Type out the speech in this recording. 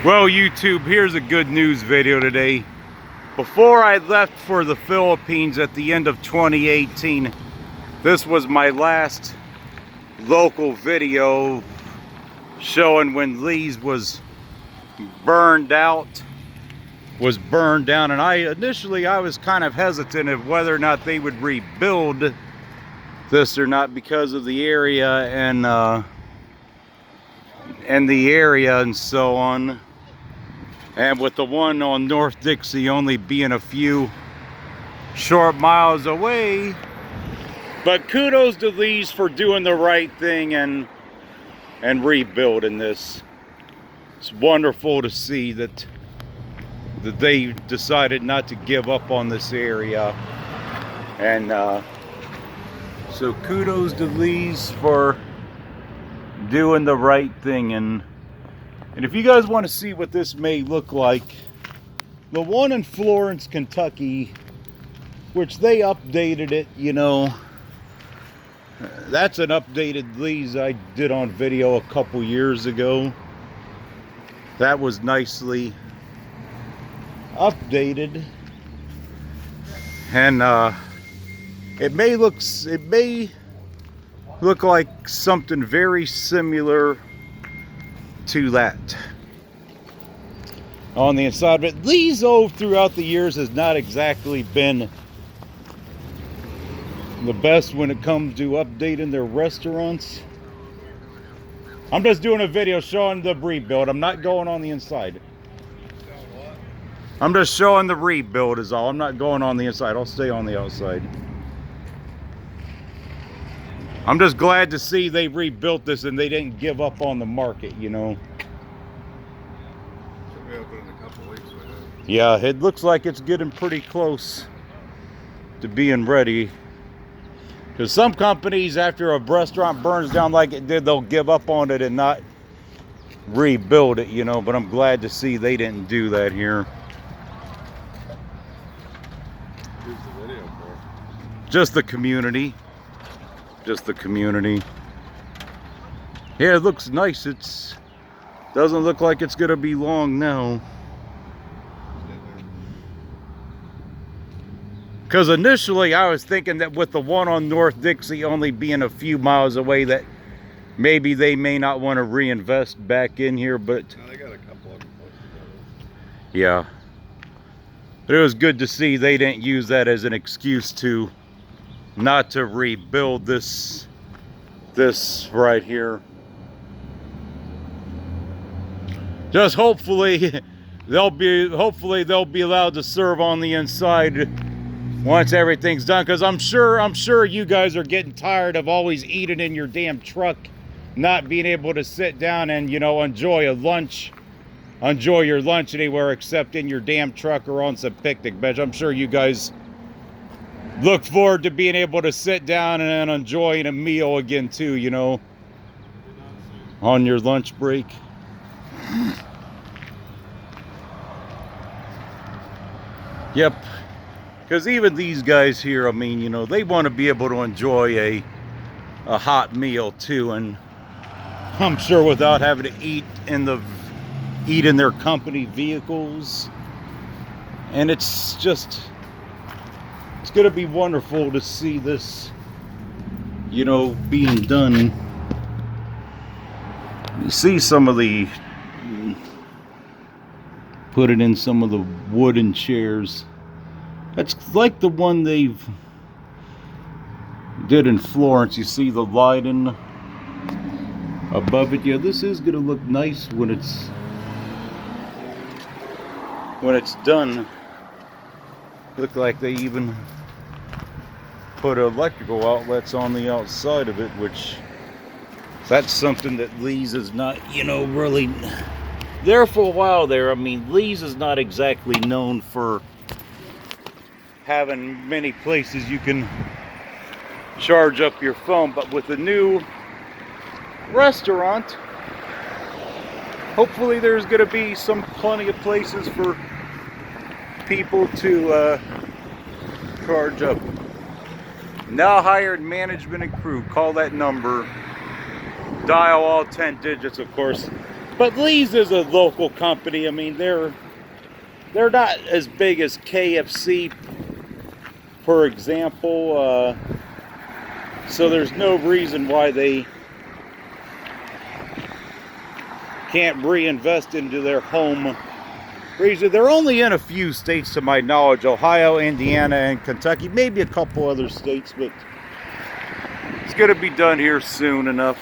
Well, YouTube, here's a good news video today. Before I left for the Philippines at the end of 2018, this was my last local video showing when Lee's was burned down, and initially I was kind of hesitant of whether or not they would rebuild this or not because of the area and so on. And with the one on North Dixie only being a few short miles away. But kudos to Lee's for doing the right thing and rebuilding this. It's wonderful to see that they decided not to give up on this area. And so kudos to Lee's for doing the right thing. And if you guys want to see what this may look like, the one in Florence, Kentucky, which they updated it, you know, that's an updated Lee's I did on video a couple years ago. That was nicely updated. And it may look like something very similar to that on the inside. But Lee's throughout the years has not exactly been the best when it comes to updating their restaurants. I'm just doing a video showing the rebuild. I'm not going on the inside. I'm just showing the rebuild is all. I'm not going on the inside. I'll stay on the outside. I'm just glad to see they rebuilt this and they didn't give up on the market, you know. Should be open in a couple weeks. Yeah, it looks like it's getting pretty close to being ready. Because some companies, after a restaurant burns down like it did, they'll give up on it and not rebuild it, you know. But I'm glad to see they didn't do that here. Who's the video for? Just the community. Just the community. Yeah, it looks nice. It's doesn't look like it's gonna be long now. Because initially I was thinking that with the one on North Dixie only being a few miles away, that maybe they may not want to reinvest back in here, but No, they got a couple of them. yeah. But it was good to see they didn't use that as an excuse to not to rebuild this right here. Just hopefully they'll be allowed to serve on the inside once everything's done, because I'm sure you guys are getting tired of always eating in your damn truck, not being able to sit down and, you know, enjoy your lunch anywhere except in your damn truck or on some picnic bench. I'm sure you guys look forward to being able to sit down and enjoying a meal again too, you know, on your lunch break. Yep. Because even these guys here, I mean, you know, they want to be able to enjoy a hot meal too, and I'm sure without having to eat in their company vehicles. And it's going to be wonderful to see this, you know, being done. You see some of the, put it in some of the wooden chairs. That's like the one they've did in Florence. You see the lighting above it. Yeah, this is going to look nice when it's done. Look like they even put electrical outlets on the outside of it, which that's something that Lee's is not, you know, really there for a while there. I mean, Lee's is not exactly known for having many places you can charge up your phone, but with the new restaurant, hopefully there's going to be plenty of places for people to charge up. Now hired management and crew. Call that number. Dial all 10 digits, of course. But Lee's is a local company. I mean, they're not as big as KFC, for example. So there's no reason why they can't reinvest into their home region. They're only in a few states to my knowledge: Ohio, Indiana, and Kentucky. Maybe a couple other states, but it's going to be done here soon enough.